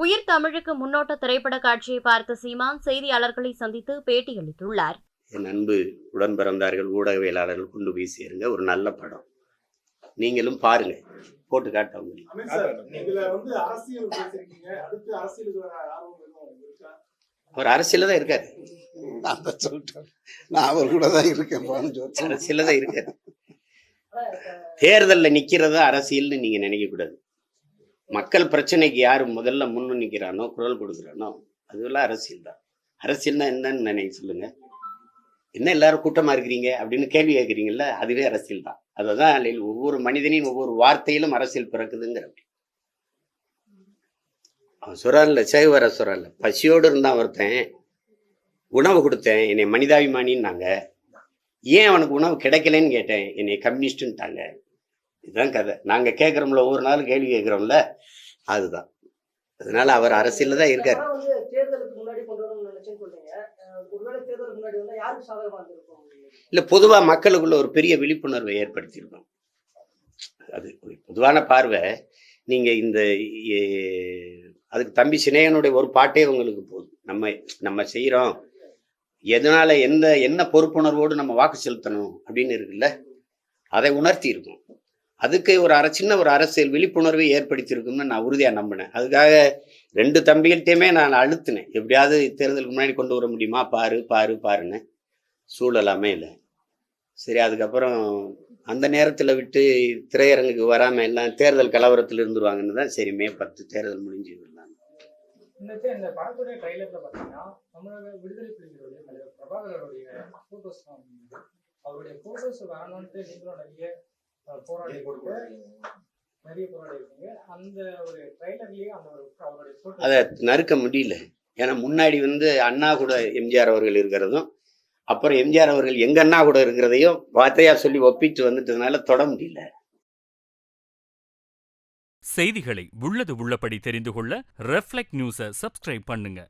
உயிர் தமிழுக்கு முன்னோட்ட திரைப்பட காட்சியை பார்த்த சீமான் செய்தியாளர்களை சந்தித்து பேட்டியளித்துள்ளார். என் அன்பு உடன் பிறந்தார்கள், ஊடகவியலாளர்கள் கொண்டு போய் சேருங்க. ஒரு நல்ல படம், நீங்களும் பாருங்க, போட்டு காட்ட முடியும். அவர் அரசியல தான் இருக்காரு. நான் அவர் கூட தான் இருக்கேன். அரசியல தான் இருக்காரு. தேர்தல்ல நிக்கிறத அரசியல்னு நீங்க நினைக்க கூடாது. மக்கள் பிரச்சனைக்கு யாரு முதல்ல முன்னு நிக்கிறானோ, குரல் கொடுக்குறானோ, அதுவெல்லாம் அரசியல் தான். அரசியல்னா என்னன்னு நினைக்க சொல்லுங்க. என்ன எல்லாரும் கூட்டமா இருக்கிறீங்க அப்படின்னு கேள்வி கேட்குறீங்கல்ல, அதுவே அரசியல் தான். அததான் ஒவ்வொரு மனிதனின் ஒவ்வொரு வார்த்தையிலும் அரசியல் பிறக்குதுங்கிற. அவன் சொல்றான்ல, சேகுவர சொல்றான்ல, பசியோடு இருந்தான் ஒருத்தன், உணவு கொடுத்தேன், என்னை மனிதாபிமானின்னாங்க. ஏன் அவனுக்கு உணவு கிடைக்கலன்னு கேட்டேன், என்னை கம்யூனிஸ்டுன்ட்டாங்க. இதுதான் கதை. நாங்க கேட்குறோம்ல, ஒவ்வொரு நாளும் கேள்வி கேட்குறோம்ல, அதுதான். அதனால அவர் அரசியல்ல தான் இருக்காரு. இல்ல, பொதுவா மக்களுக்குள்ள ஒரு பெரிய விழிப்புணர்வை ஏற்படுத்தியிருக்கோம். அது பொதுவான பார்வை. நீங்க இந்த அதுக்கு தம்பி சினேகனுடைய ஒரு பாட்டே உங்களுக்கு போதும். நம்ம செய்யறோம், எதனால என்ன பொறுப்புணர்வோடு நம்ம வாக்கு செலுத்தணும் அப்படின்னு இருக்குல்ல, அதை உணர்த்தி இருக்கும். அதுக்கு சின்ன ஒரு அரசியல் விழிப்புணர்வை ஏற்படுத்தியிருக்கும்னு நான் உறுதியா நம்பினேன். அதுக்காக ரெண்டு தம்பிகள்கிட்டையுமே நான் அழுத்தினேன், எப்படியாவது தேர்தலுக்கு முன்னாடி கொண்டு வர முடியுமா, பாருன்னு. சூழலாமே இல்லை. சரி, அதுக்கப்புறம் அந்த நேரத்தில் விட்டு திரையரங்குக்கு வராமல் எல்லாம் தேர்தல் கலவரத்தில் இருந்துருவாங்கன்னு தான் சரி மே 10 தேர்தல் முடிஞ்சு விடலாம். இந்த படத்துடைய ட்ரைலர்ல பார்த்தீங்கன்னா தமிழக விடுதலை புலிகளுடைய தலைவர் பிரபாகரனுடைய போட்டோஸ் அவருடைய போட்டோஸ் வரணும்ட்டு நீங்களும் நிறைய போராடி இருக்கீங்க. அந்த ஒரு ட்ரைலர்லயே அவருடைய போட்டோ அதை நறுக்க முடியல. ஏன்னா முன்னாடி அண்ணா கூட எம்ஜிஆர் அவர்கள் இருக்கிறதும், அப்புறம் எம்ஜிஆர் அவர்கள் எங்க அண்ணா கூட இருக்கிறதையும் வார்த்தையா சொல்லி ஒப்பிட்டு வந்துட்டதுனால தொட முடியல. செய்திகளை உள்ளது உள்ளபடி தெரிந்து கொள்ள ரெஃப்ளெக்ட் நியூஸை சப்ஸ்கிரைப் பண்ணுங்க.